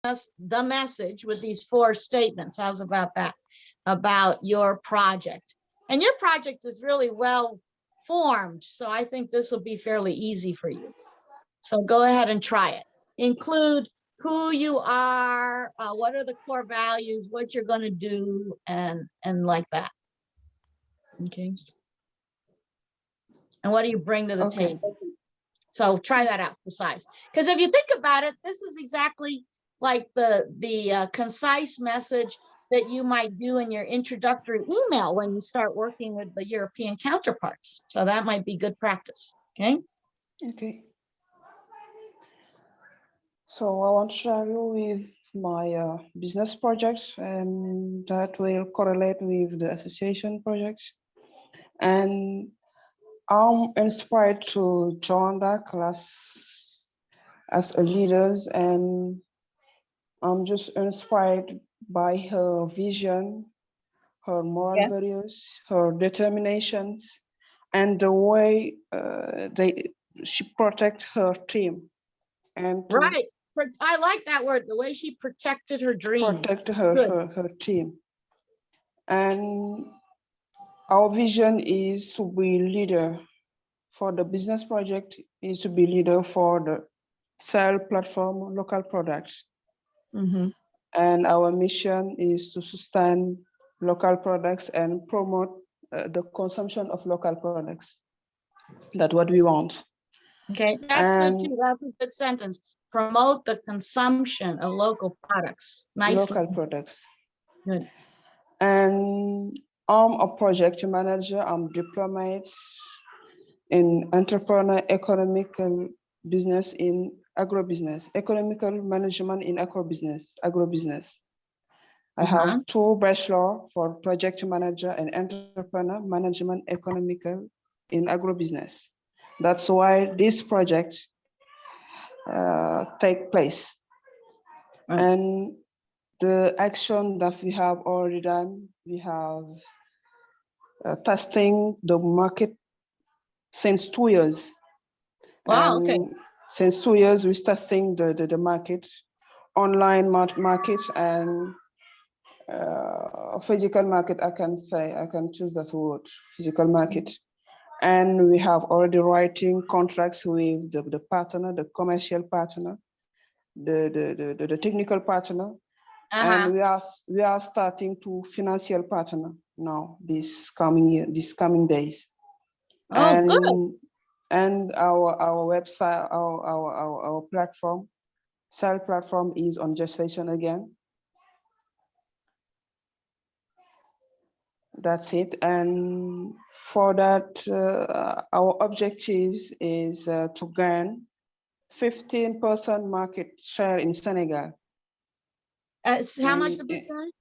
us the message with these 4 statements. How's about that? About your project. And your project is really well formed, so I think this will be fairly easy for you. So go ahead and try it. Include who you are, what are the core values, what you're going to do, and like that. Okay. And what do you bring to the table? So try that out for size. Because if you think about it, this is exactly like the concise message that you might do in your introductory email when you start working with the European counterparts. So that might be good practice. Okay. Okay. So I want to share you with my business projects, and that will correlate with the association projects. And I'm inspired to join that class as a leader, and I'm just inspired by her vision, her moral values, her determinations, and the way she protects her team. And right. I like that word, the way she protected her dream. Protect her team. And our vision is to be leader for the business project, is to be leader for the sell platform local products. Mm-hmm. And our mission is to sustain local products and promote the consumption of local products. That's what we want. Okay, that's good too. That's a good sentence. Promote the consumption of local products. Nice. Local products. Good. And I'm a project manager. I'm diplomat in entrepreneur economical business in agrobusiness, economical management in agrobusiness. I have 2 bachelor for project manager and entrepreneur management economical in agrobusiness. That's why this project take place. And the action that we have already done, we have testing the market since 2 years. Wow, and okay. Since 2 years, we're testing the market, online market, and physical market. I can choose that word, physical market. And we have already writing contracts with the partner, the commercial partner, the technical partner. And we are starting to financial partner now this coming days. Oh, good. And our website, our platform, Cell platform is on gestation again. That's it. And for that, our objectives is to gain 15% market share in Senegal. How much the percentage?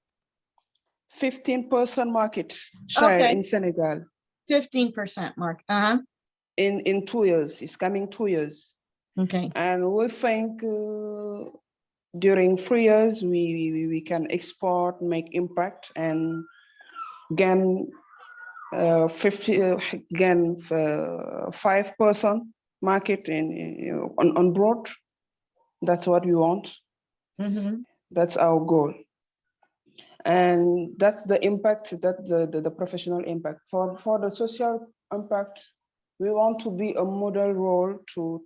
15% market share in Senegal. 15% mark. In 2 years, it's coming 2 years. Okay. And we think during 3 years we can export, make impact, and gain 5% market on broad. That's what we want. That's our goal. And that's the impact, that's the professional impact. For the social impact, we want to be a model role to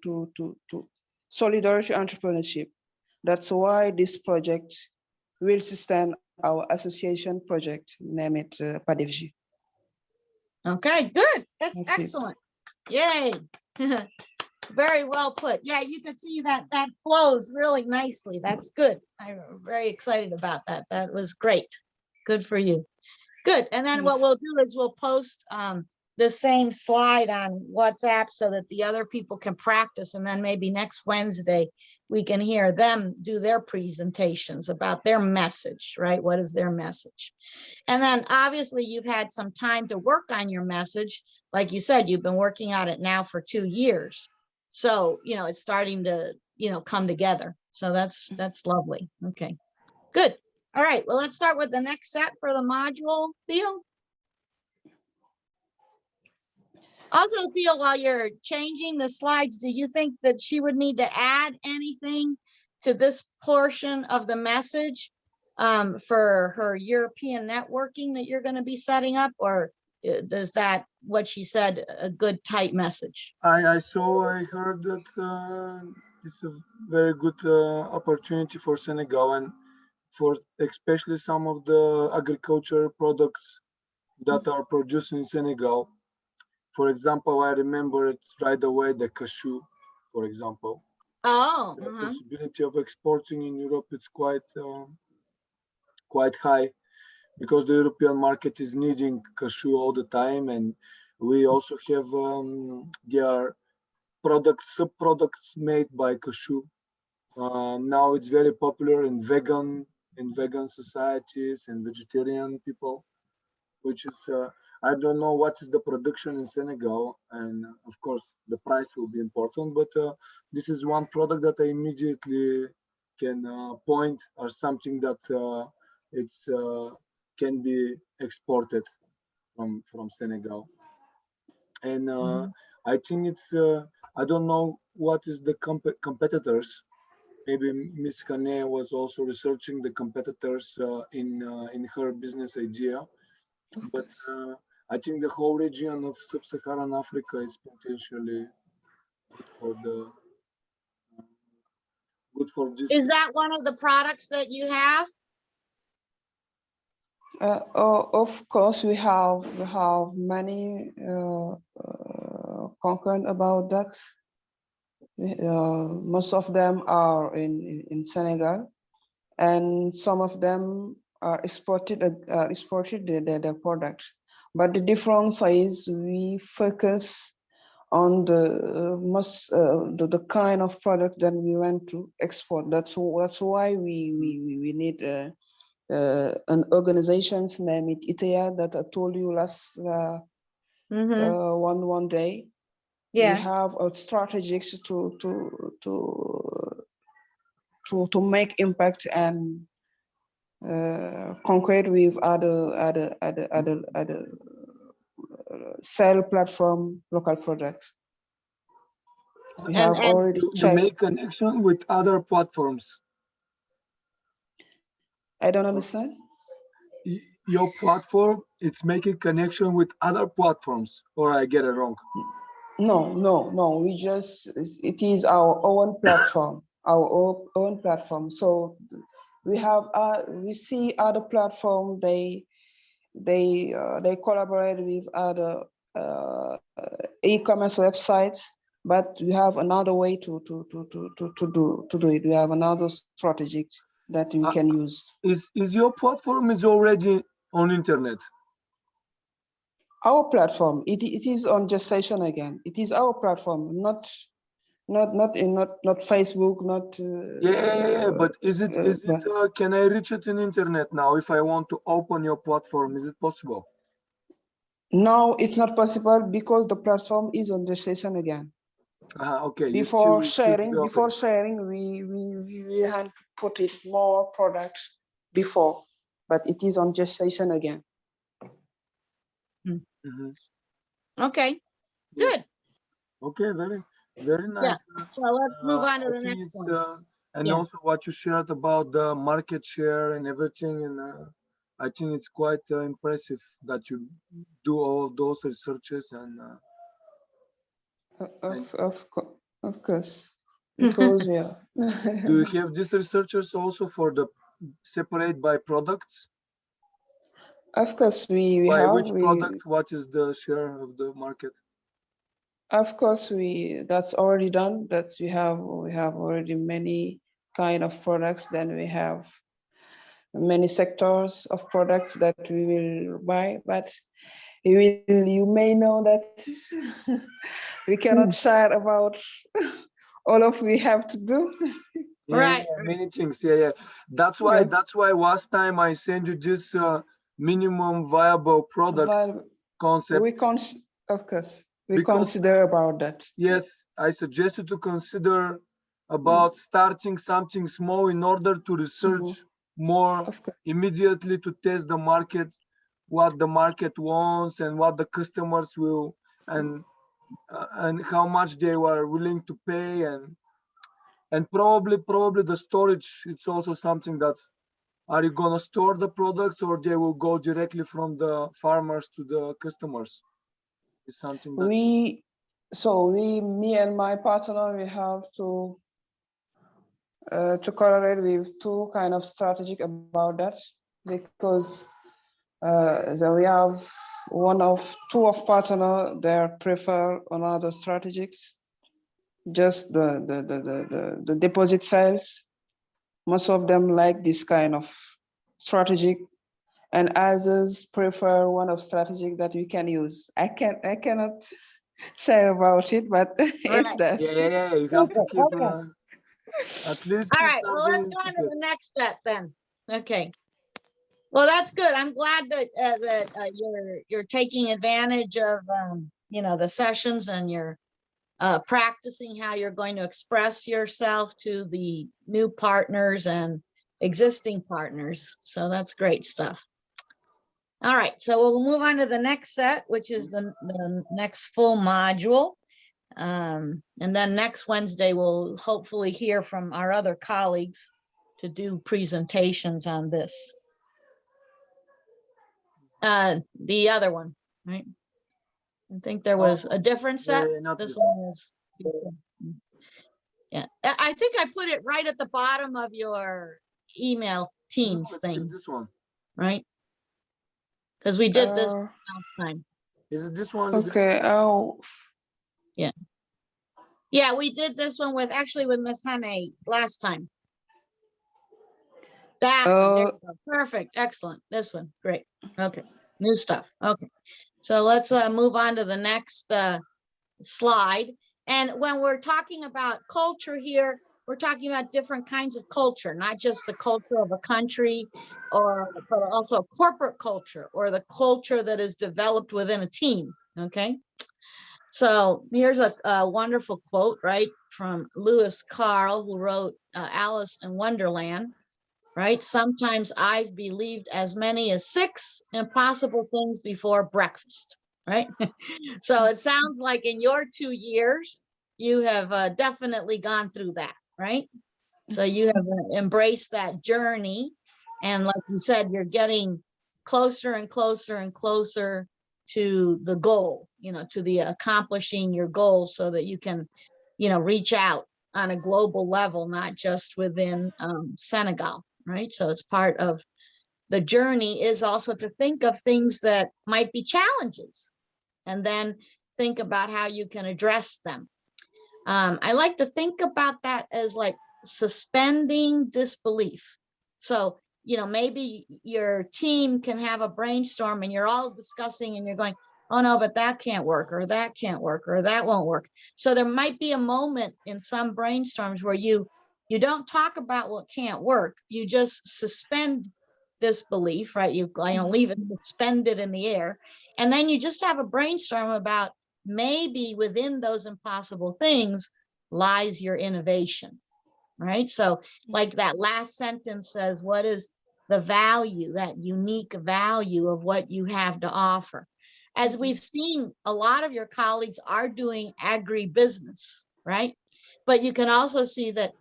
solidarity entrepreneurship. That's why this project will sustain our association project, name it PADEFG. Okay, good. That's excellent. Yay. Very well put. Yeah, you can see that flows really nicely. That's good. I'm very excited about that. That was great. Good for you. Good. And then what we'll do is we'll post the same slide on WhatsApp so that the other people can practice. And then maybe next Wednesday, we can hear them do their presentations about their message, right? What is their message? And then obviously you've had some time to work on your message. Like you said, you've been working on it now for 2 years. So, it's starting to, come together. So that's lovely. Okay, good. All right, well, let's start with the next set for the module, Theo. Also, Theo, while you're changing the slides, do you think that she would need to add anything to this portion of the message for her European networking that you're going to be setting up, or is that what she said a good tight message? I heard that it's a very good opportunity for Senegal and for especially some of the agriculture products that are produced in Senegal. For example, I remember it right away, the cashew, for example. Oh, The possibility of exporting in Europe is quite high because the European market is needing cashew all the time, and we also have their products, sub-products made by cashew. Now it's very popular in vegan societies and vegetarian people, which is I don't know what is the production in Senegal, and of course the price will be important. But this is one product that I immediately can point or something that it's can be exported from Senegal. And I think it's I don't know what is the competitors. Maybe Miss Kane was also researching the competitors in her business idea, but I think the whole region of Sub-Saharan Africa is potentially good for the good for this. is that one of the products that you have? Of course, we have many concern about that. Most of them are in Senegal, and some of them are exported their products. But the difference is we focus on the kind of product that we want to export. That's why we need an organization's name it ITEA that I told you last one day. Yeah. We have a strategies to make impact and concrete with other sell platform local products. We have already to make connection with other platforms. I don't understand. Your platform, it's making connection with other platforms, or I get it wrong? No. We just, it is our own platform, our own platform. So we have, we see other platform, they collaborate with other e-commerce websites, but we have another way to do it. We have another strategy that we can use. Is your platform is already on internet? Our platform, it is on gestation again. It is our platform, not Facebook, not. Yeah. But is it? Can I reach it in internet now? If I want to open your platform, is it possible? No, it's not possible because the platform is on gestation again. Okay. Before sharing, we had to put it more products before, but it is on gestation again. Okay, good. Okay, very nice. Yeah. So let's move on to the next one. And also what you shared about the market share and everything, and I think it's quite impressive that you do all of those researches and. Of course, because we are. Do you have these researchers also for the separate by products? Of course, we by have. Which product? What is the share of the market? Of course, that's already done. We have already many kind of products. Then we have many sectors of products that we will buy, but you may know that we cannot share about all of we have to do. Right. Many things. Yeah. That's why last time I sent you this minimum viable product concept. Of course, we consider about that. Yes, I suggested to consider about starting something small in order to research more immediately, to test the market, what the market wants and what the customers will, and how much they were willing to pay, and And probably the storage, it's also something that, are you gonna store the products or they will go directly from the farmers to the customers? It's something that me and my partner, we have to correlate with two kind of strategic about that, because so we have two of partner, they prefer another strategies, just the deposit sales. Most of them like this kind of strategic, and others prefer one of strategic that we can use. I cannot share about it, but it's that. yeah. You have to keep Okay. at least All keep right, well, let's something go on to secret. the next step then. Okay. Well, that's good. I'm glad that you're taking advantage of the sessions, and you're practicing how you're going to express yourself to the new partners and existing partners. So that's great stuff. All right, so we'll move on to the next set, which is the next full module. And then next Wednesday, we'll hopefully hear from our other colleagues to do presentations on this. The other one, right? I think there was a different set. not This this one was, yeah. I think I put it right at the bottom of your email Teams thing, this one. right? Because we did this last time. Is it this one? Okay. Oh, Yeah, we did this one with Miss Hane last time. That one, there you go. Perfect, excellent. This one, great. Okay, new stuff. Okay, so let's move on to the next slide. And when we're talking about culture here, we're talking about different kinds of culture, not just the culture of a country, but also corporate culture, or the culture that is developed within a team. Okay. So here's a wonderful quote, right, from Lewis Carroll, who wrote Alice in Wonderland, right? Sometimes I've believed as many as 6 impossible things before breakfast, right? So it sounds like in your 2 years, you have definitely gone through that, right? So you have embraced that journey. And like you said, you're getting closer and closer and closer to the goal, to the accomplishing your goals, so that you can, reach out on a global level, not just within Senegal, right? So it's part of the journey is also to think of things that might be challenges, and then think about how you can address them. I like to think about that as like suspending disbelief. So, maybe your team can have a brainstorm and you're all discussing and you're going, oh no, but that can't work, or that can't work, or that won't work. So there might be a moment in some brainstorms where you don't talk about what can't work. You just suspend disbelief, right? You leave it suspended in the air. And then you just have a brainstorm about maybe within those impossible things lies your innovation. Right. So like that last sentence says, what is the value, that unique value of what you have to offer? As we've seen, a lot of your colleagues are doing agribusiness, right? But you can also see that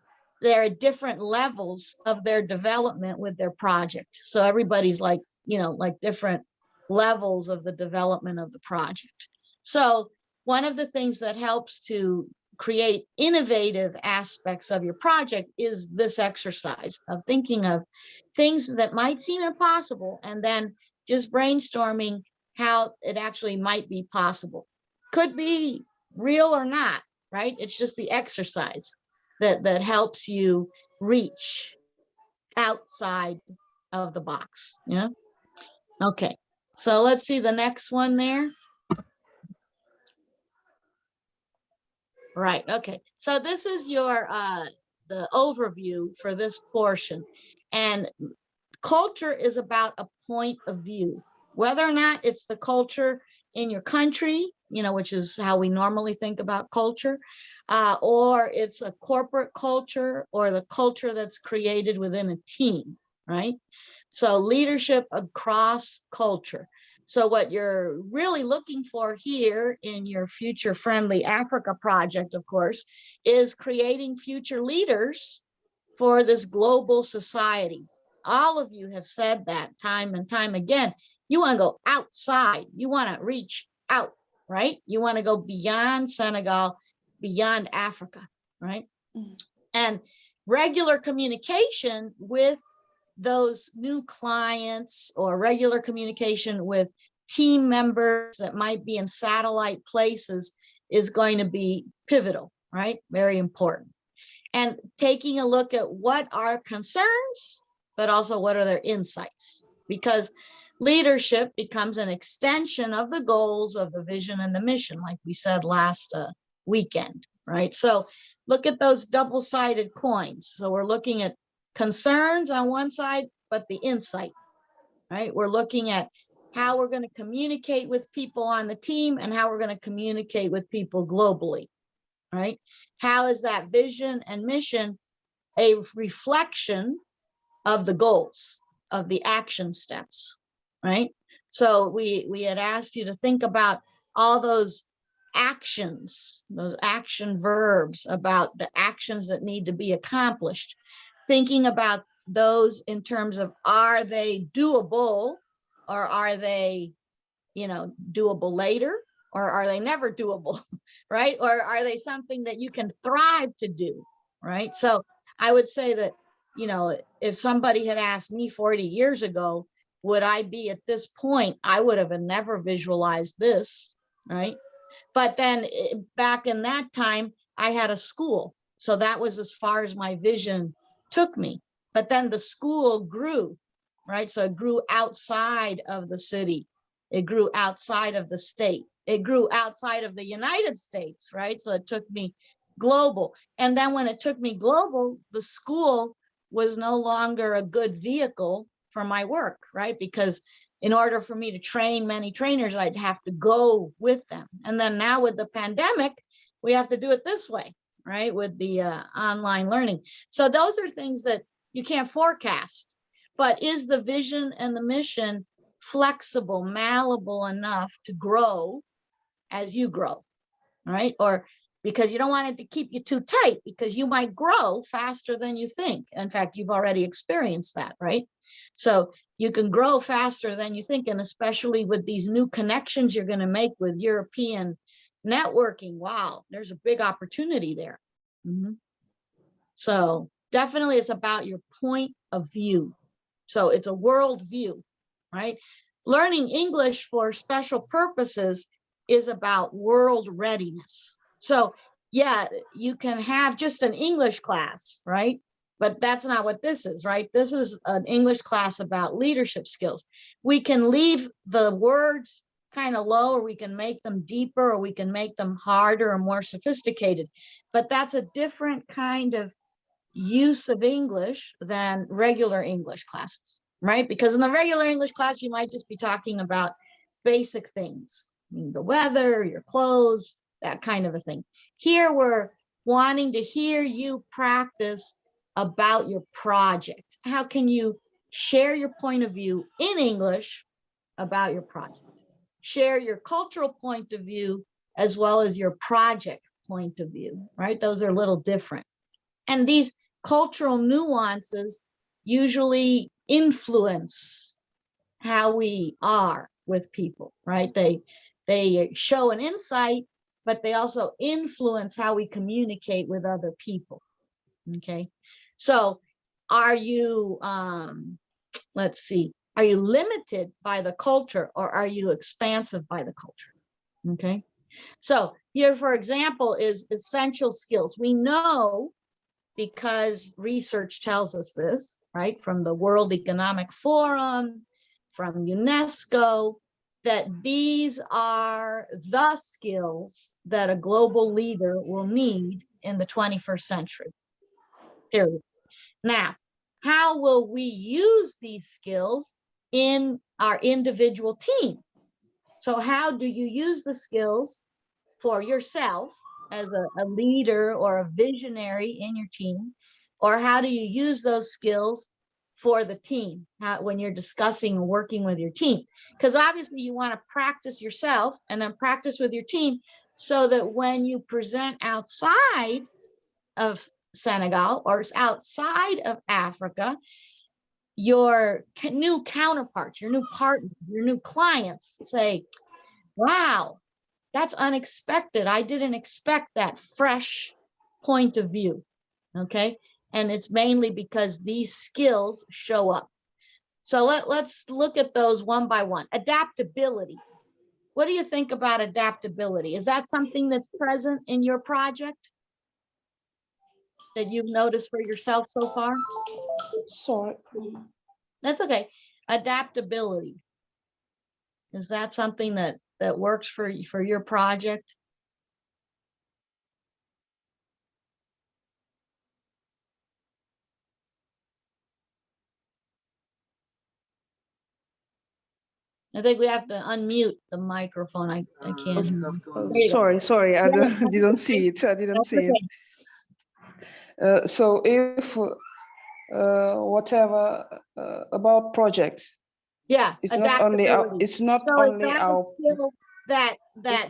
there are different levels of their development with their project. So everybody's like, like different levels of the development of the project. So one of the things that helps to create innovative aspects of your project is this exercise of thinking of things that might seem impossible, and then just brainstorming how it actually might be possible. Could be real or not, right? It's just the exercise that helps you reach outside of the box. Yeah. Okay. So let's see the next one there. Right. Okay. So this is your the overview for this portion. And culture is about a point of view, whether or not it's the culture in your country, which is how we normally think about culture, or it's a corporate culture, or the culture that's created within a team, right? So leadership across culture. So what you're really looking for here in your Future Friendly Africa project, of course, is creating future leaders for this global society. All of you have said that time and time again. You want to go outside. You want to reach out, right? You want to go beyond Senegal, beyond Africa, right? And regular communication with those new clients or regular communication with team members that might be in satellite places is going to be pivotal, right? Very important. And taking a look at what are concerns, but also what are their insights, because leadership becomes an extension of the goals of the vision and the mission, like we said last weekend, right? So look at those double-sided coins. So we're looking at concerns on one side, but the insight, right? We're looking at how we're going to communicate with people on the team and how we're going to communicate with people globally, right? How is that vision and mission a reflection of the goals, of the action steps, right? So we had asked you to think about all those actions, those action verbs, about the actions that need to be accomplished, thinking about those in terms of, are they doable, or are they, doable later, or are they never doable, right? Or are they something that you can thrive to do, right? So I would say that, if somebody had asked me 40 years ago, would I be at this point, I would have never visualized this, right? But then back in that time, I had a school. So that was as far as my vision took me. But then the school grew, right? So it grew outside of the city. It grew outside of the state. It grew outside of the United States, right? So it took me global. And then when it took me global, the school was no longer a good vehicle for my work, right? Because in order for me to train many trainers, I'd have to go with them. And then now with the pandemic, we have to do it this way, right? With the online learning. So those are things that you can't forecast. But is the vision and the mission flexible, malleable enough to grow as you grow, right? Or because you don't want it to keep you too tight, because you might grow faster than you think. In fact, you've already experienced that, right? So you can grow faster than you think, and especially with these new connections you're going to make with European networking. Wow, there's a big opportunity there. So definitely it's about your point of view. So it's a world view, right? Learning English for special purposes is about world readiness. So yeah, you can have just an English class, right? But that's not what this is, right? This is an English class about leadership skills. We can leave the words kind of low, or we can make them deeper, or we can make them harder or more sophisticated. But that's a different kind of use of English than regular English classes, right? Because in the regular English class, you might just be talking about basic things, the weather, your clothes, that kind of a thing. Here we're wanting to hear you practice about your project. How can you share your point of view in English about your project? Share your cultural point of view as well as your project point of view, right? Those are a little different. And these cultural nuances usually influence how we are with people, right? They show an insight, but they also influence how we communicate with other people. Okay, so are you let's see, are you limited by the culture, or are you expansive by the culture? Okay, so here, for example, is essential skills. We know, because research tells us this, right, from the World Economic Forum, from UNESCO, that these are the skills that a global leader will need in the 21st century, period. Now, how will we use these skills in our individual team? So how do you use the skills for yourself as a leader or a visionary in your team? Or how do you use those skills for the team when you're discussing and working with your team, because obviously you want to practice yourself and then practice with your team so that when you present outside of Senegal or outside of Africa, your new counterparts, your new partners, your new clients say, wow, that's unexpected. I didn't expect that fresh point of view. Okay. And it's mainly because these skills show up. So let's look at those one by one. Adaptability. What do you think about adaptability? Is that something that's present in your project that you've noticed for yourself so far? Sorry. That's okay. Adaptability. Is that something that works for your project? I think we have to unmute the microphone. I can't. Sorry, I didn't see it. I didn't see it. So if whatever about projects, Yeah, it's not only our. It's not so only is that our. a skill that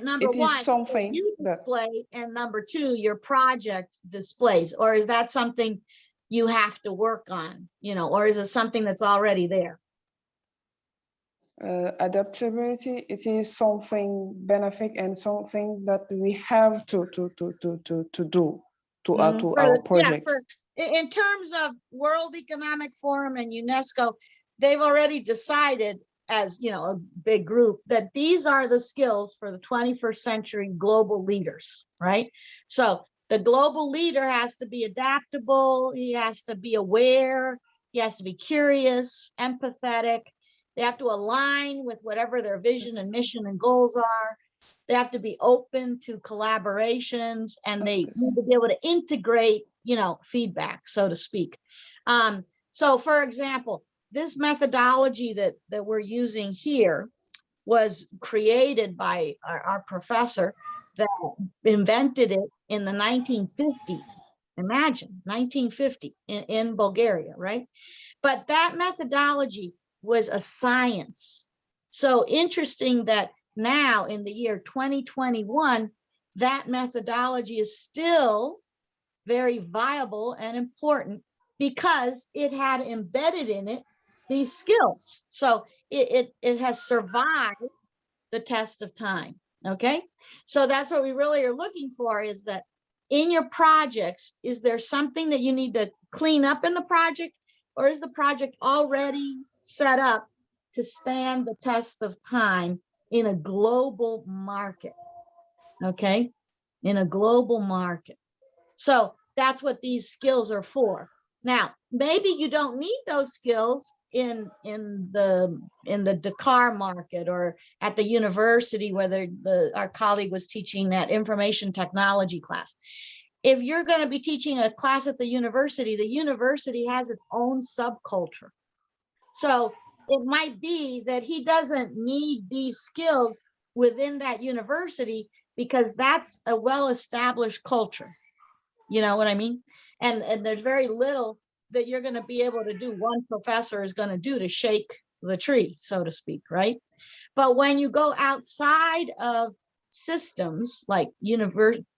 number it is one something you that display, and number two your project displays, or is that something you have to work on, or is it something that's already there? Adaptability, it is something benefit and something that we have to do to our project. In terms of World Economic Forum and UNESCO, they've already decided, as a big group, that these are the skills for the 21st century global leaders, right? So the global leader has to be adaptable, he has to be aware, he has to be curious, empathetic. They have to align with whatever their vision and mission and goals are. They have to be open to collaborations, and they need to be able to integrate, feedback, so to speak. So for example, this methodology that we're using here was created by our professor that invented it in the 1950s. Imagine 1950 in Bulgaria, right? But that methodology was a science. So interesting that now in the year 2021, that methodology is still very viable and important because it had embedded in it these skills. So it has survived the test of time. Okay. So that's what we really are looking for, is that in your projects, is there something that you need to clean up in the project, or is the project already set up to stand the test of time in a global market? Okay. In a global market. So that's what these skills are for. Now, maybe you don't need those skills in the Dakar market or at the university, whether our colleague was teaching that information technology class. If you're going to be teaching a class at the university has its own subculture. So it might be that he doesn't need these skills within that university because that's a well-established culture. You know what I mean? And there's very little that you're going to be able to do, one professor is going to do to shake the tree, so to speak, right? But when you go outside of systems like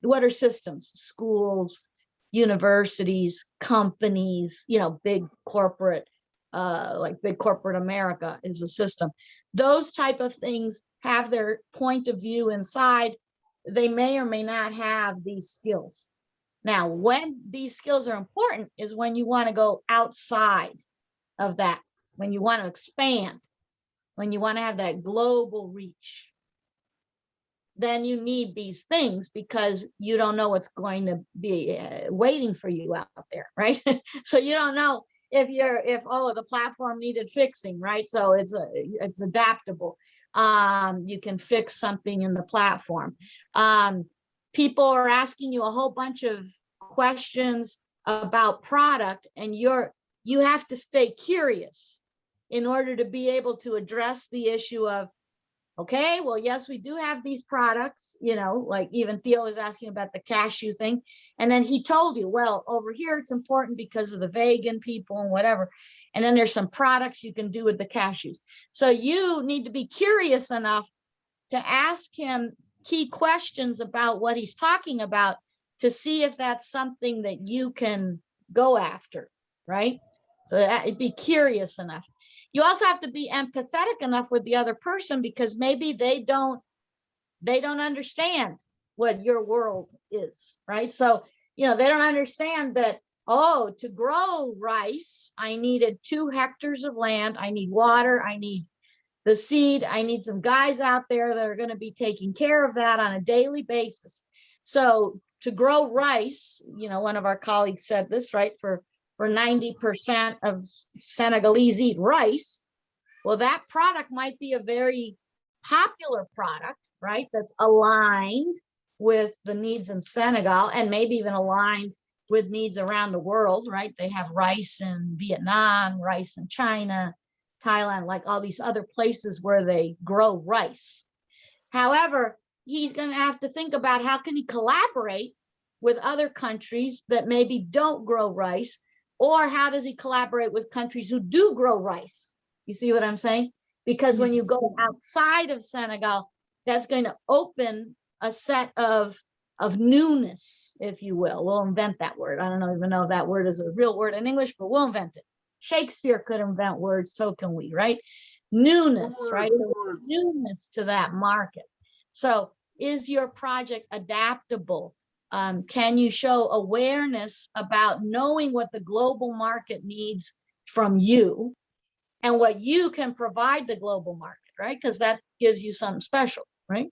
what are systems? Schools, universities, companies, big corporate, like big corporate America is a system. Those type of things have their point of view inside. They may or may not have these skills. Now, when these skills are important is when you want to go outside of that, when you want to expand, when you want to have that global reach. Then you need these things because you don't know what's going to be waiting for you out there, right? So you don't know if the platform needed fixing, right? So it's adaptable. You can fix something in the platform. People are asking you a whole bunch of questions about product, and you have to stay curious in order to be able to address the issue of, Okay, well, yes, we do have these products, you know, like even Theo was asking about the cashew thing. And then he told you, well, over here it's important because of the vegan people and whatever. And then there's some products you can do with the cashews. So you need to be curious enough to ask him key questions about what he's talking about to see if that's something that you can go after, right? So be curious enough. You also have to be empathetic enough with the other person because maybe they don't understand what your world is, right? So, you know, they don't understand that, oh, to grow rice, I needed 2 hectares of land, I need water, I need the seed, I need some guys out there that are going to be taking care of that on a daily basis. So to grow rice, you know, one of our colleagues said this, right, for 90% of Senegalese eat rice. Well, that product might be a very popular product, right, that's aligned with the needs in Senegal and maybe even aligned with needs around the world, right? They have rice in Vietnam, rice in China, Thailand, like all these other places where they grow rice. However, he's going to have to think about how can he collaborate with other countries that maybe don't grow rice, or how does he collaborate with countries who do grow rice? You see what I'm saying? Because when you go outside of Senegal, that's going to open a set of newness, if you will. We'll invent that word. I don't even know if that word is a real word in English, but we'll invent it. Shakespeare could invent words, so can we, right? Newness, right? Newness to that market. So is your project adaptable? Can you show awareness about knowing what the global market needs from you and what you can provide the global market, right? Because that gives you something special, right?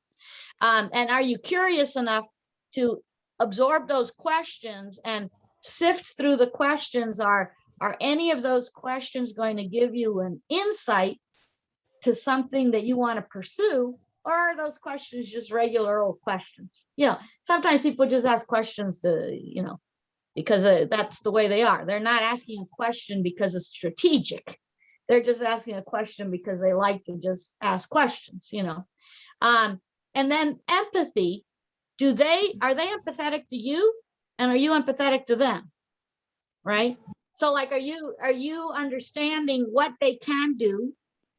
And are you curious enough to absorb those questions and sift through the questions? Are any of those questions going to give you an insight to something that you want to pursue? Or are those questions just regular old questions? You know, sometimes people just ask questions to, you know, because that's the way they are. They're not asking a question because it's strategic. They're just asking a question because they like to just ask questions, you know. And then empathy, are they empathetic to you? And are you empathetic to them? Right? So like, are you understanding what they can do?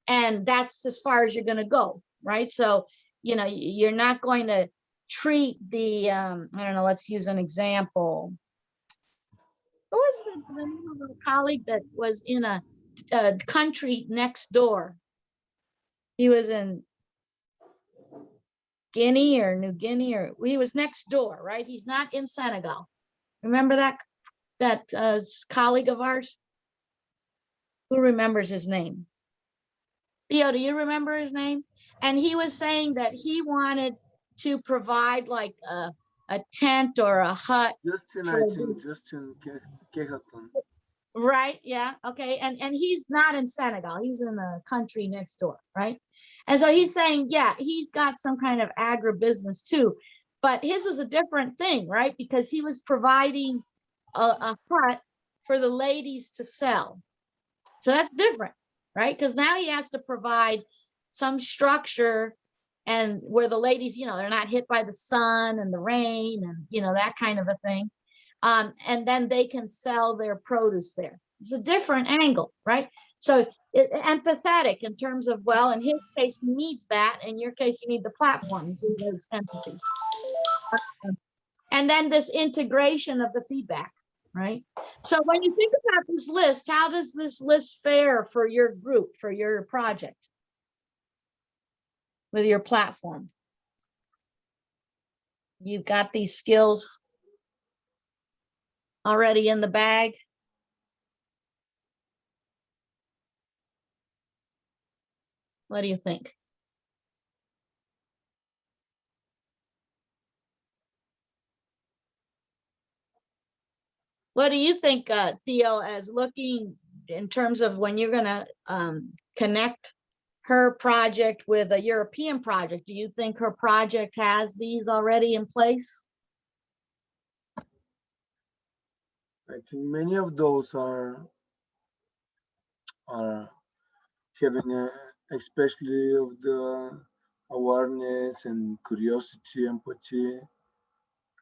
And that's as far as you're going to go, right? So, you know, you're not going to treat the, I don't know, let's use an example. Who was the name of a colleague that was in a country next door? He was in Guinea or New Guinea, or he was next door, right? He's not in Senegal. Remember that colleague of ours? Who remembers his name? Theo, do you remember his name? And he was saying that he wanted to provide like a tent or a hut. Justin, for I the- think Justin Kehaton. Right, yeah, okay. And he's not in Senegal. He's in the country next door, right? And so he's saying, yeah, he's got some kind of agribusiness too, but his was a different thing, right? Because he was providing a hut for the ladies to sell. So that's different, right? Because now he has to provide some structure and where the ladies, you know, they're not hit by the sun and the rain and, you know, that kind of a thing. And then they can sell their produce there. It's a different angle, right? So empathetic in terms of, well, in his case, he needs that. In your case, you need the platform. So there's empathies. And then this integration of the feedback, right? So when you think about this list, how does this list fare for your group, for your project with your platform? You've got these skills already in the bag. What do you think? What do you think, Theo, as looking in terms of when you're going to connect her project with a European project? Do you think her project has these already in place? I think many of those are having especially of the awareness and curiosity, empathy,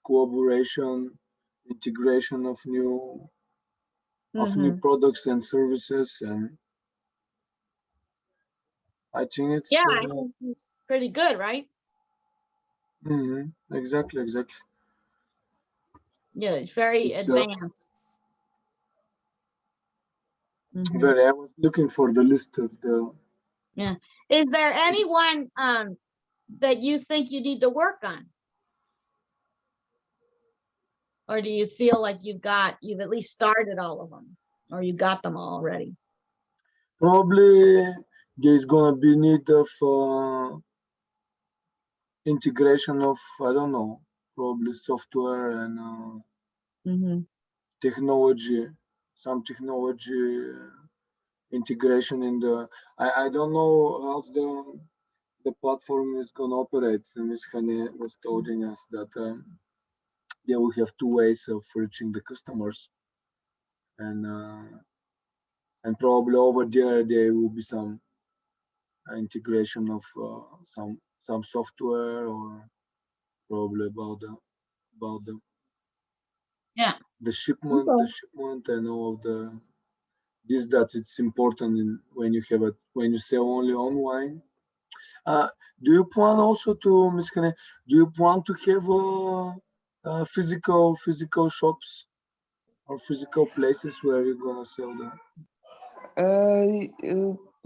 collaboration, integration of new Mhm. products and services, and I think Yeah, it's I think it's pretty good, right? exactly. Yeah, it's very It's advanced. Mhm. very. I was looking for the list of the. Yeah. Is there anyone that you think you need to work on? Or do you feel like you've at least started all of them, or you got them all already? Probably there's gonna be need of integration of, I don't know, probably software and Mm-hmm. technology, some technology integration in the. I don't know how the platform is gonna operate. Ms. Hane was telling us that they will have two ways of reaching the customers, and probably over there will be some integration of some software, or probably about Yeah. the Okay. shipment and all of the this that it's important when you have it when you sell only online. Uh, do you plan also to, Ms. Kane, do you plan to have physical shops or physical places where you're gonna sell them,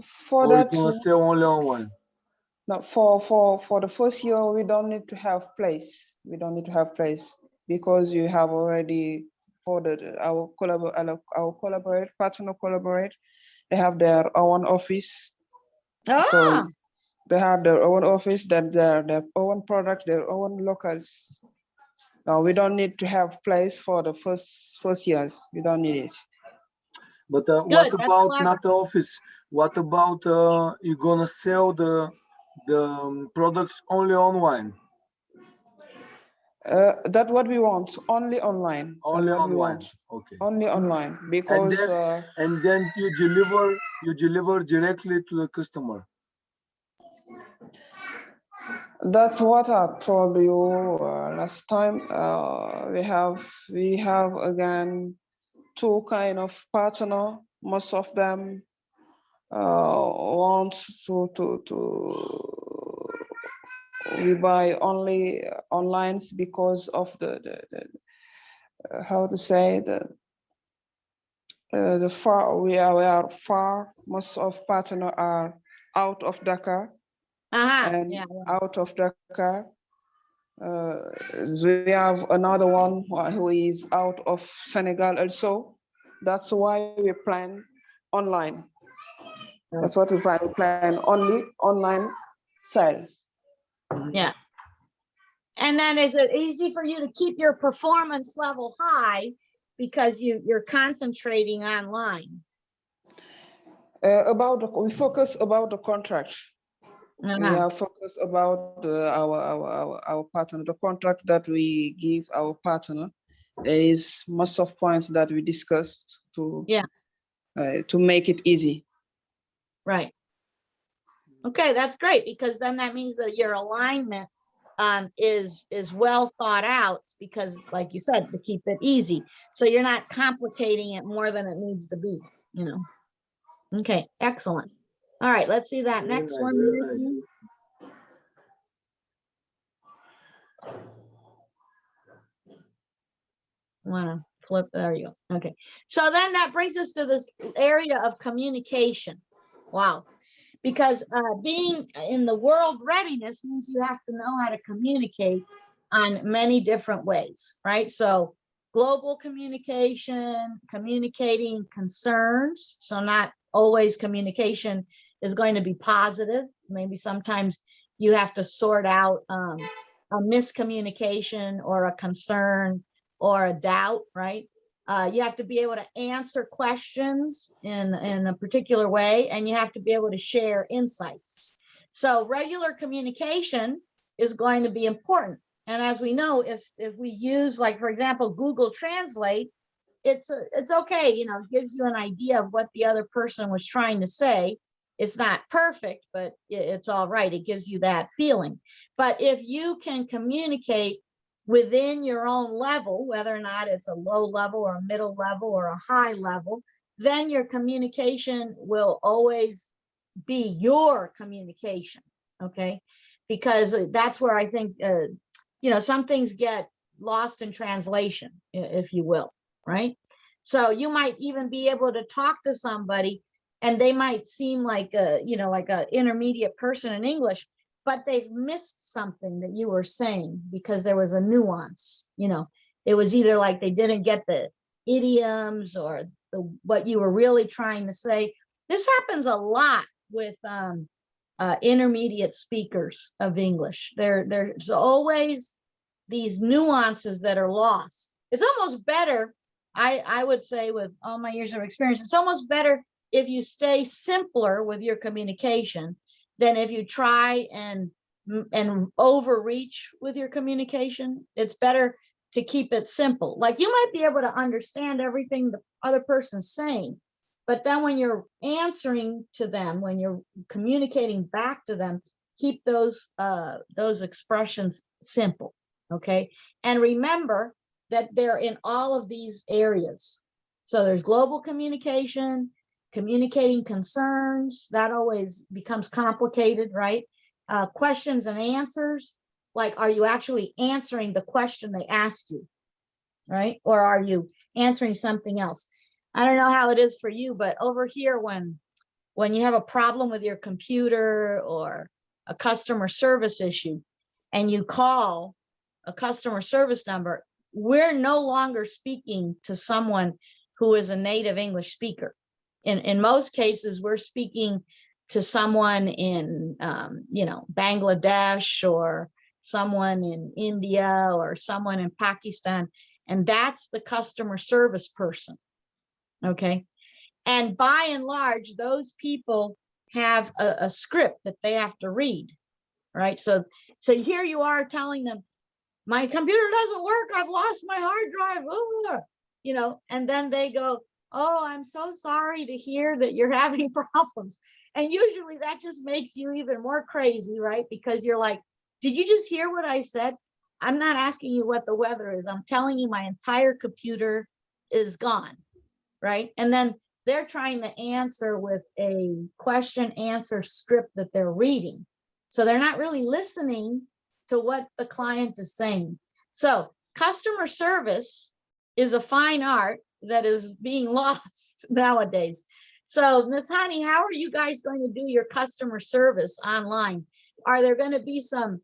For or you're that, gonna sell only online? no, for the first year, we don't need to have place. We don't need to have place because you have already for our collaborate partner collaborate. They have their own office, so Ah, they have their own office, that their own products, their own locals. Now we don't need to have place for the first years. We don't need it. But what good. That's about clever. not the office? What about you're gonna sell the products only online? That's what we want. Only online. That's Only what we online. want. Okay. Only online And because then you deliver directly to the customer. that's what I told you last time. We have again two kind of partner. Most of them want to we buy only online because of the how to say the far we are far. Most of partner are out of Dakar, Uh-huh. and Yeah. out of Dakar uh, we have another one who is out of Senegal also. That's why we plan online. Right. That's what we plan. We plan only online sales. Yeah. And then is it easy for you to keep your performance level high because you're concentrating online? We focus about the contract. We Uh-huh. are focused about our partner, the contract that we give our partner. There is most of points that we discussed Yeah. to make it easy. Right. Okay, that's great, because then that means that your alignment is well thought out, because like you said, to keep it easy. So you're not complicating it more than it needs to be, you know. Okay, excellent. All right, let's see that Very next nice, one. very nice. Want to flip, there you go. Okay, so then that brings us to this area of communication. Wow. Because being in the world readiness means you have to know how to communicate on many different ways, right? So global communication, communicating concerns. So not always communication is going to be positive. Maybe sometimes you have to sort out a miscommunication or a concern or a doubt, right? You have to be able to answer questions in a particular way, and you have to be able to share insights. So regular communication is going to be important. And as we know, if we use, like, for example, Google Translate, it's okay, you know, it gives you an idea of what the other person was trying to say. It's not perfect, but it's all right. It gives you that feeling. But if you can communicate within your own level, whether or not it's a low level or a middle level or a high level, then your communication will always be your communication, okay? Because that's where I think, you know, some things get lost in translation, if you will, right? So you might even be able to talk to somebody and they might seem like a, you know, like an intermediate person in English, but they've missed something that you were saying because there was a nuance, you know. It was either like they didn't get the idioms or what you were really trying to say. This happens a lot with intermediate speakers of English. There's always these nuances that are lost. It's almost better, I would say, with all my years of experience, it's almost better if you stay simpler with your communication than if you try and overreach with your communication. It's better to keep it simple. Like, you might be able to understand everything the other person's saying, but then when you're answering to them, when you're communicating back to them, keep those expressions simple, okay? And remember that they're in all of these areas. So there's global communication, communicating concerns, that always becomes complicated, right? Questions and answers, like, are you actually answering the question they asked you, right? Or are you answering something else? I don't know how it is for you, but over here, when you have a problem with your computer or a customer service issue and you call a customer service number, we're no longer speaking to someone who is a native English speaker. In most cases, we're speaking to someone in, you know, Bangladesh or someone in India or someone in Pakistan, and that's the customer service person, okay? And by and large, those people have a script that they have to read, right? So here you are telling them, my computer doesn't work, I've lost my hard drive, you know, and then they go, oh, I'm so sorry to hear that you're having problems. And usually that just makes you even more crazy, right? Because you're like, did you just hear what I said? I'm not asking you what the weather is. I'm telling you my entire computer is gone, right? And then they're trying to answer with a question answer script that they're reading. So they're not really listening to what the client is saying. So customer service is a fine art that is being lost nowadays. So Ms. Hani, how are you guys going to do your customer service online? Are there going to be some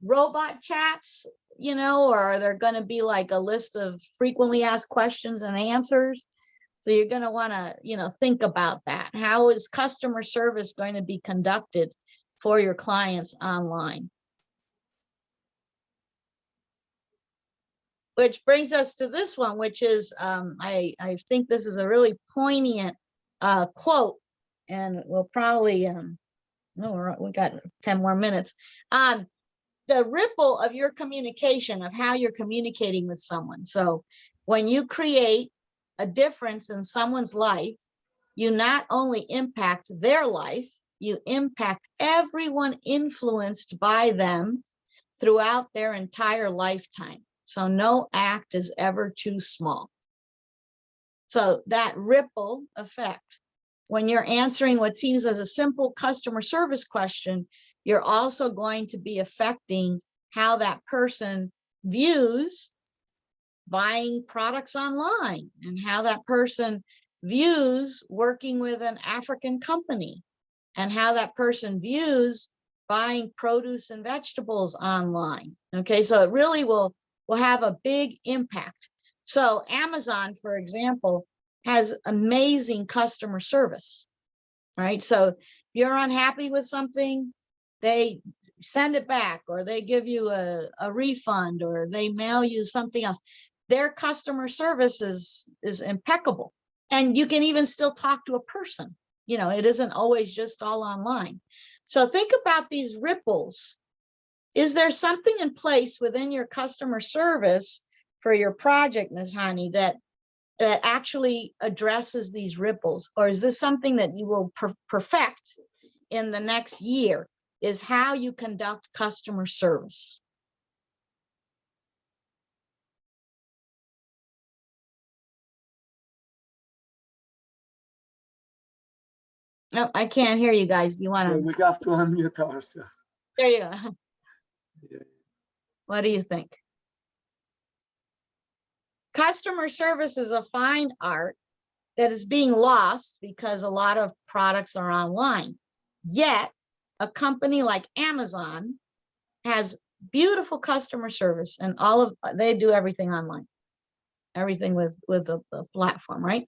robot chats, you know, or are there going to be like a list of frequently asked questions and answers? So you're going to want to, you know, think about that. How is customer service going to be conducted for your clients online? Which brings us to this one, which is, I think this is a really poignant quote, and we'll probably, no, we got 10 more minutes. The ripple of your communication, of how you're communicating with someone. So when you create a difference in someone's life, you not only impact their life, you impact everyone influenced by them throughout their entire lifetime. So no act is ever too small. So that ripple effect, when you're answering what seems as a simple customer service question, you're also going to be affecting how that person views buying products online and how that person views working with an African company and how that person views buying produce and vegetables online. Okay, so it really will have a big impact. So Amazon, for example, has amazing customer service, right? So if you're unhappy with something, they send it back, or they give you a refund, or they mail you something else. Their customer service is impeccable. And you can even still talk to a person. You know, it isn't always just all online. So think about these ripples. Is there something in place within your customer service for your project, Ms. Hani, that that actually addresses these ripples? Or is this something that you will perfect in the next year, is how you conduct customer service? No, I can't hear you guys. You want to? We have to unmute ourselves. There you go. Yeah. What do you think? Customer service is a fine art that is being lost because a lot of products are online. Yet, a company like Amazon has beautiful customer service, and they do everything online, everything with the platform, right?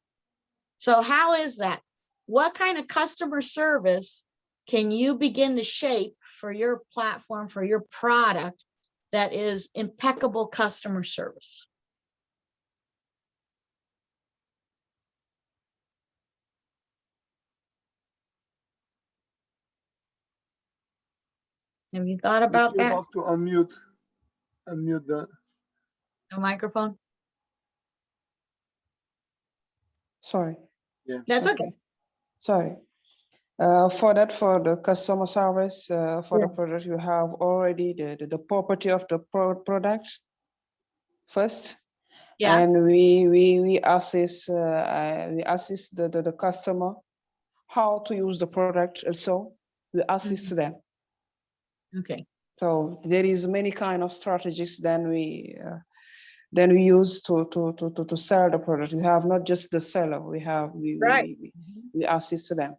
So how is that? What kind of customer service can you begin to shape for your platform, for your product, that is impeccable customer service? Have you thought about You that? have to unmute the microphone. Sorry. Yeah. That's okay. Sorry. For the customer service, for the product, you have already the property of the product first. Yeah. And we assist the customer how to use the product. Also, we assist them. Okay. So there is many kind of strategies then we use to sell the product. We have not just the seller. We assist them.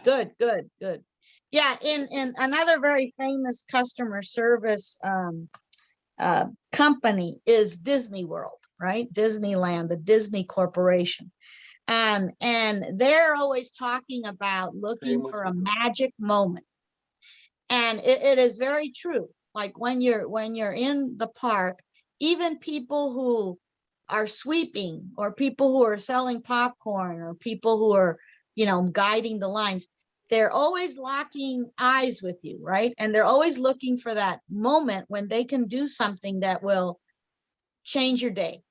Good. Yeah, in another very famous customer service company is Disney World, right? Disneyland, the Disney Corporation. And they're always talking about looking for a magic moment. And it is very true. Like when you're in the park, even people who are sweeping, or people who are selling popcorn, or people who are, guiding the lines, they're always locking eyes with you, right? And they're always looking for that moment when they can do something that will change your day,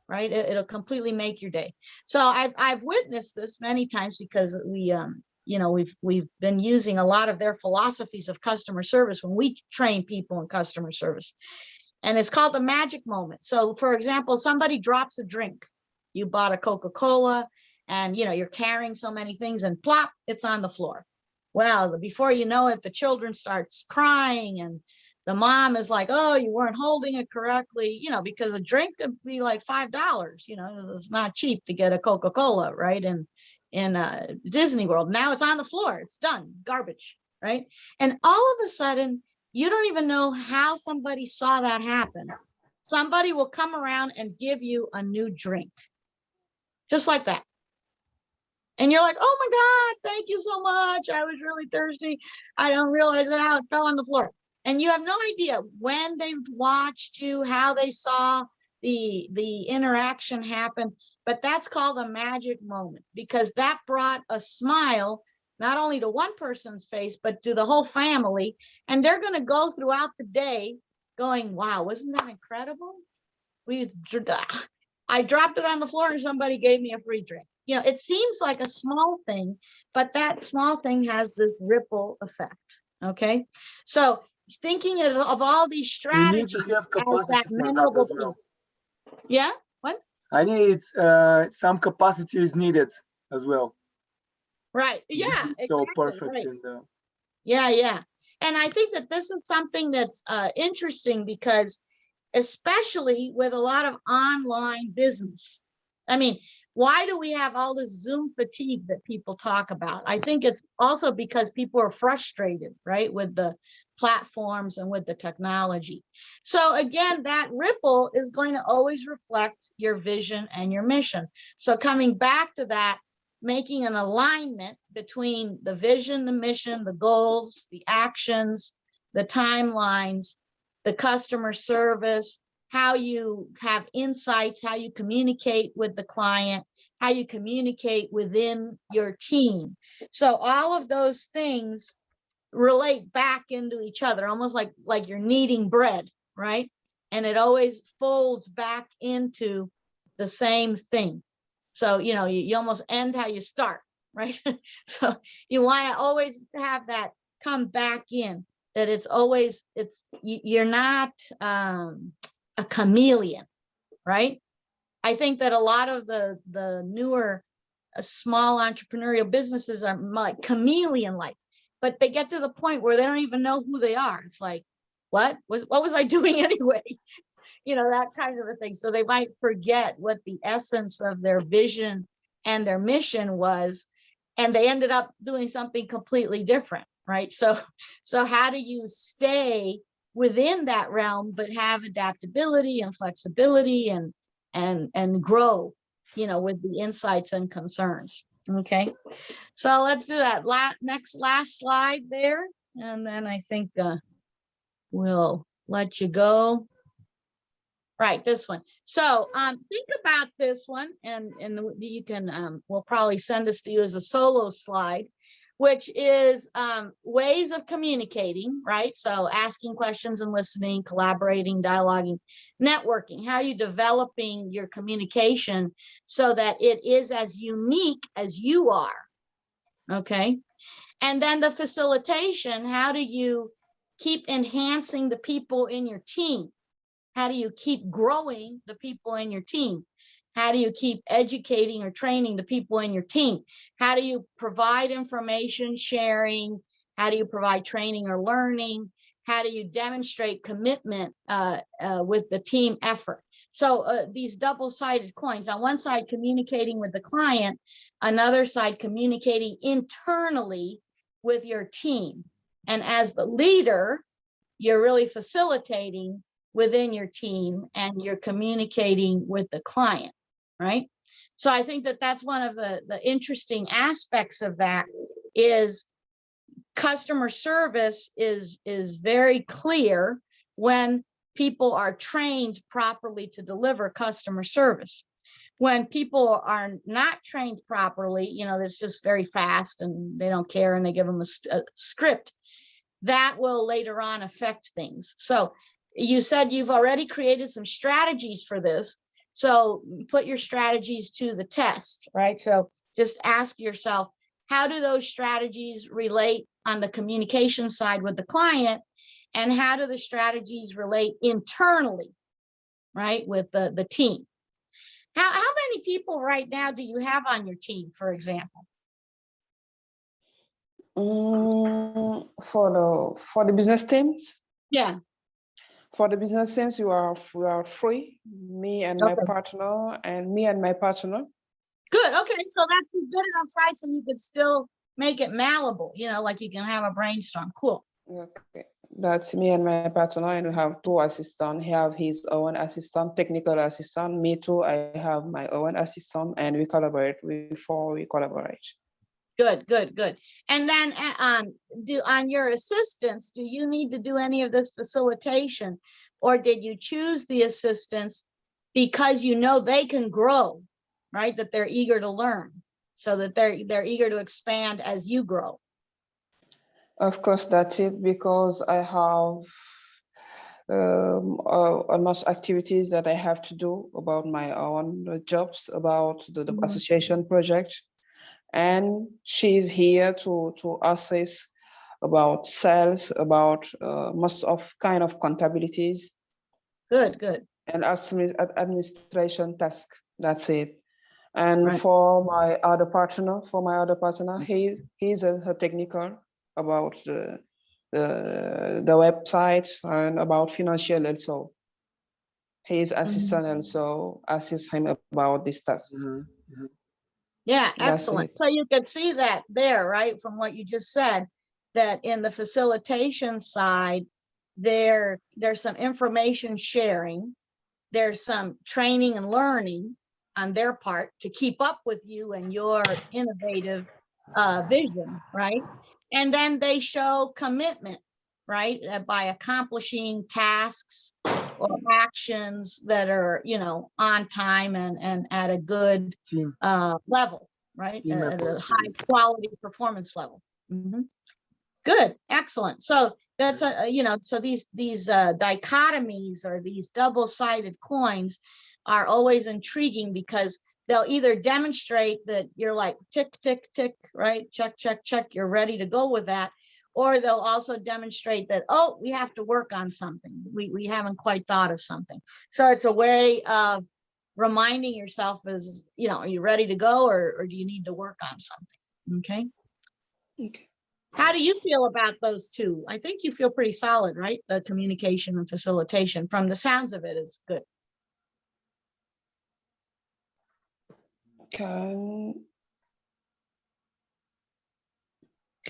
right? It'll completely make your day. So I've witnessed this many times, because we've been using a lot of their philosophies of customer service when we train people in customer service. And it's called the magic moment. So for example, somebody drops a drink. You bought a Coca-Cola, and you're carrying so many things, and plop, it's on the floor. Well, before you know it, the children starts crying, and the mom is like, oh, you weren't holding it correctly, because a drink could be like $5. It's not cheap to get a Coca-Cola, right? In Disney World. Now it's on the floor. It's done. Garbage, right? And all of a sudden, you don't even know how somebody saw that happen. Somebody will come around and give you a new drink, just like that. And you're like, oh my God, thank you so much. I was really thirsty. I don't realize how it fell on the floor. And you have no idea when they watched you, how they saw the interaction happen. But that's called a magic moment, because that brought a smile not only to one person's face, but to the whole family. And they're going to go throughout the day going, wow, wasn't that incredible? I dropped it on the floor and somebody gave me a free drink. It seems like a small thing, but that small thing has this ripple effect. Okay. So thinking of all these strategies, you need to have capacity that for memorable that as well. piece. Yeah. What? I need some capacity is needed as well. Right. Yeah. Exactly. So perfect. Right. Yeah. And I think that this is something that's interesting, because especially with a lot of online business. I mean, why do we have all this Zoom fatigue that people talk about? I think it's also because people are frustrated, right, with the platforms and with the technology. So again, that ripple is going to always reflect your vision and your mission. So coming back to that, making an alignment between the vision, the mission, the goals, the actions, the timelines, the customer service, how you have insights, how you communicate with the client, how you communicate within your team. So all of those things relate back into each other, almost like you're kneading bread, right? And it always folds back into the same thing. So, you know, you almost end how you start, right? So you want to always have that come back in, that it's always, you're not a chameleon, right? I think that a lot of the newer small entrepreneurial businesses are like chameleon-like, but they get to the point where they don't even know who they are. It's like, what was I doing anyway? You know, that kind of a thing. So they might forget what the essence of their vision and their mission was, and they ended up doing something completely different, right? So how do you stay within that realm but have adaptability and flexibility and grow, you know, with the insights and concerns? Okay, so let's do that last slide there, and then I think we'll let you go. Right, this one. So think about this one, and you can, we'll probably send this to you as a solo slide, which is ways of communicating, right? So asking questions and listening, collaborating, dialoguing, networking. How are you developing your communication so that it is as unique as you are, okay? And then the facilitation, how do you keep enhancing the people in your team? How do you keep growing the people in your team? How do you keep educating or training the people in your team? How do you provide information sharing? How do you provide training or learning? How do you demonstrate commitment with the team effort? So these double-sided coins, on one side communicating with the client, another side communicating internally with your team. And as the leader, you're really facilitating within your team, and you're communicating with the client, right? So I think that that's one of the interesting aspects of that is customer service is very clear when people are trained properly to deliver customer service. When people are not trained properly, you know, it's just very fast and they don't care and they give them a script, that will later on affect things. So you said you've already created some strategies for this. So put your strategies to the test, right? So just ask yourself, how do those strategies relate on the communication side with the client? And how do the strategies relate internally, right, with the team? How many people right now do you have on your team, for example? For the business teams? Yeah. For the business teams, we are free, me and my partner, Good. Okay, so that's a good enough size so you could still make it malleable, you know, like you can have a brainstorm. Cool. Okay, that's me and my partner, and we have 2 assistants. He have his own assistant, technical assistant. Me too, I have my own assistant, and we collaborate before we collaborate. Good, good, good. And then on your assistants, do you need to do any of this facilitation, or did you choose the assistants because you know they can grow, right? That they're eager to learn, so that they're eager to expand as you grow. Of course, that's it, because I have almost activities that I have to do about my own jobs, about the association project. And she's here to assess about sales, about most of kind of accountabilities. Good, good. And administration task. That's it. And Right. for my other partner, he's a technical about the website and about financial also. His assistant also assists him about this task. Yeah, excellent. So you could see that there, right, from what you just said, that in the facilitation side, there's some information sharing, there's some training and learning on their part to keep up with you and your innovative vision, right? And then they show commitment, right, by accomplishing tasks or actions that are, you know, on time and at a good level, right? At a high quality performance level. Good, excellent. So that's you know, so these dichotomies or these double-sided coins are always intriguing because they'll either demonstrate that you're like tick, tick, tick, right? Check, check, check, you're ready to go with that. Or they'll also demonstrate that, oh, we have to work on something. We haven't quite thought of something. So it's a way of reminding yourself is, you know, are you ready to go or do you need to work on something? Okay. Okay. How do you feel about those two? I think you feel pretty solid, right? The communication and facilitation, from the sounds of it, is good. Can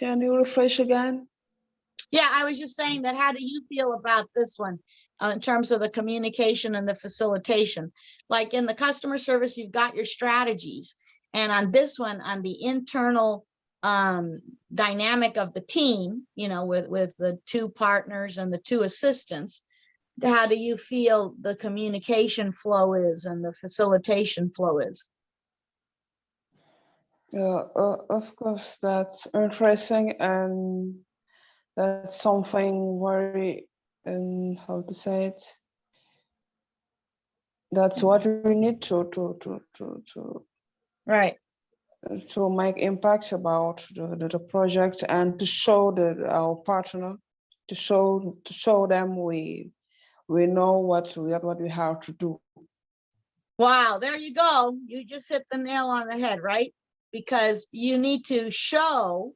you refresh again? Yeah, I was just saying that. How do you feel about this one in terms of the communication and the facilitation? Like in the customer service, you've got your strategies. And on this one, on the internal dynamic of the team, you know, with the two partners and the two assistants, how do you feel the communication flow is and the facilitation flow is? Of course, that's interesting, and that's something very, how to say it, that's what we need Right. to make impacts about the project, and to show that our partner, to show them we know what we have to do. Wow, there you go. You just hit the nail on the head, right? Because you need to show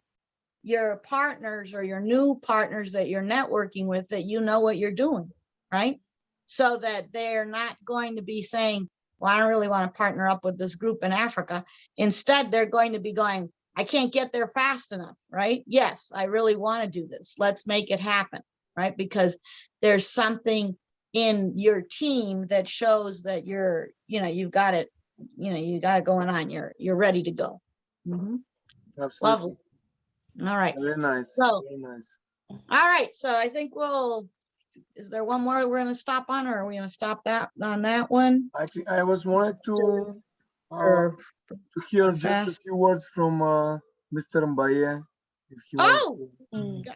your partners or your new partners that you're networking with that you know what you're doing, right? So that they're not going to be saying, well, I don't really want to partner up with this group in Africa. Instead, they're going to be going, I can't get there fast enough, right? Yes, I really want to do this. Let's make it happen, right? Because there's something in your team that shows that you're, you know, you've got it, you know, you got it going on. You're ready to go. Absolutely. Lovely. All right. Very nice. So, very nice. all right. So I think is there one more we're going to stop on, or are we going to stop that on that one? I think I was wanted to Or hear just a fast? few words from Mr. Mbaye. If he Oh, wants to.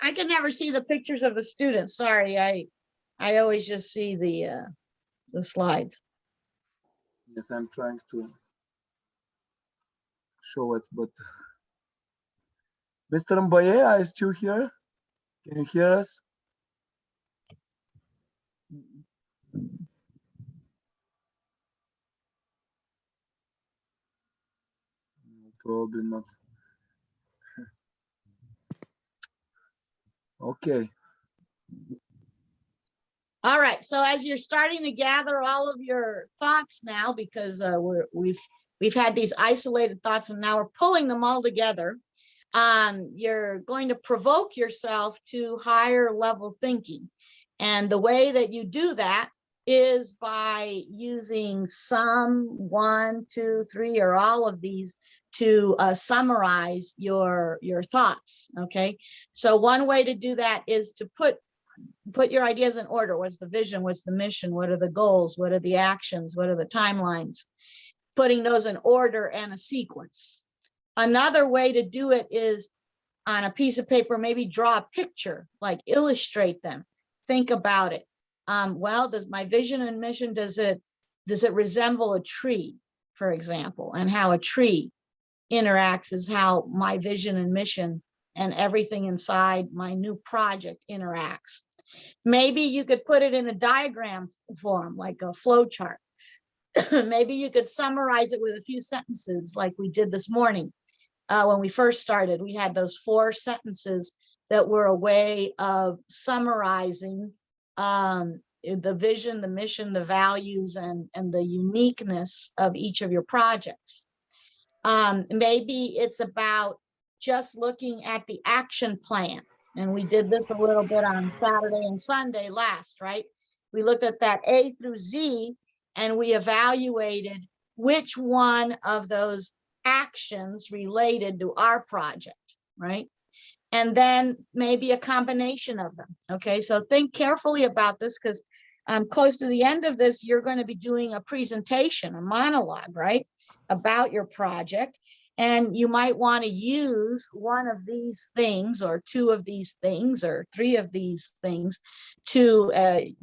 I can never see the pictures of the students. Sorry. I always just see the slides. Yes, I'm trying to show it, but Mr. Mbaye, are you still here? Can you hear us? Probably not. Okay. All right. So as you're starting to gather all of your thoughts now, because we've had these isolated thoughts and now we're pulling them all together, you're going to provoke yourself to higher level thinking. And the way that you do that is by using some, 1, 2, 3, or all of these to summarize your thoughts. Okay. So one way to do that is to put your ideas in order. What's the vision? What's the mission? What are the goals? What are the actions? What are the timelines? Putting those in order and a sequence. Another way to do it is on a piece of paper, maybe draw a picture, like illustrate them. Think about it. Well, does my vision and mission, does it resemble a tree, for example, and how a tree interacts is how my vision and mission and everything inside my new project interacts. Maybe you could put it in a diagram form, like a flow chart. Maybe you could summarize it with a few sentences like we did this morning. When we first started, we had those 4 sentences that were a way of summarizing the vision, the mission, the values, and the uniqueness of each of your projects. Maybe it's about just looking at the action plan. And we did this a little bit on Saturday and Sunday last, right? We looked at that A through Z and we evaluated which one of those actions related to our project, right? And then maybe a combination of them. Okay, so think carefully about this, because close to the end of this, you're going to be doing a presentation, a monologue, right, about your project. And you might want to use one of these things or 2 of these things or 3 of these things to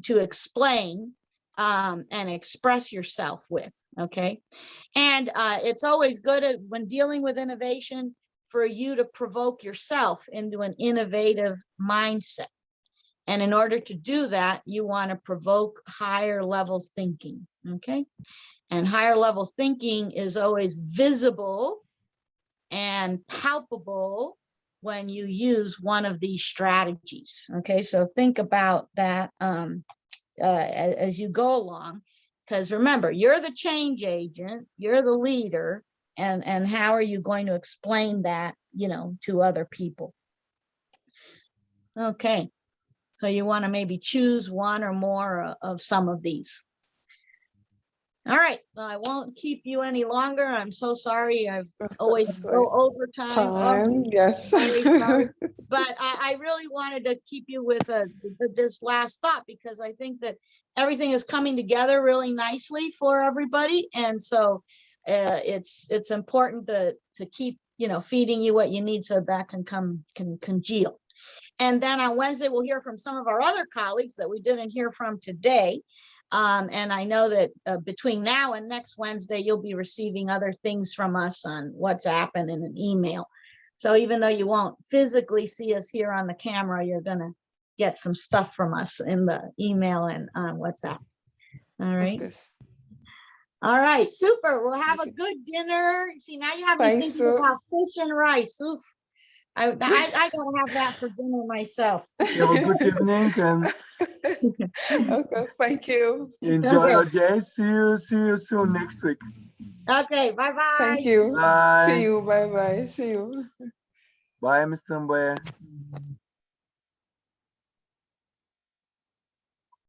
explain and express yourself with, okay? And it's always good when dealing with innovation for you to provoke yourself into an innovative mindset. And in order to do that, you want to provoke higher level thinking, okay? And higher level thinking is always visible and palpable when you use one of these strategies, okay? So think about that as you go along, because remember, you're the change agent, you're the leader, and how are you going to explain that, you know, to other people? Okay, so you want to maybe choose one or more of some of these. All right, well, I won't keep you any longer. I'm so sorry. I've always go overtime. Yes. Very sorry. But I really wanted to keep you with this last thought, because I think that everything is coming together really nicely for everybody. And so it's important to keep, you know, feeding you what you need so that can congeal. And then on Wednesday, we'll hear from some of our other colleagues that we didn't hear from today. And I know that between now and next Wednesday, you'll be receiving other things from us on WhatsApp and in an email. So even though you won't physically see us here on the camera, you're going to get some stuff from us in the email and on WhatsApp. All right. All right. Super. We'll have a good dinner. See, now you have me thinking about fish and rice. Oof. I gotta have that for dinner myself. Have a good evening and Okay, thank you. Enjoy your day. See you soon next week. Okay, bye-bye. Thank you. Bye. See you. Bye-bye. See you. Bye, Mr. Mboye.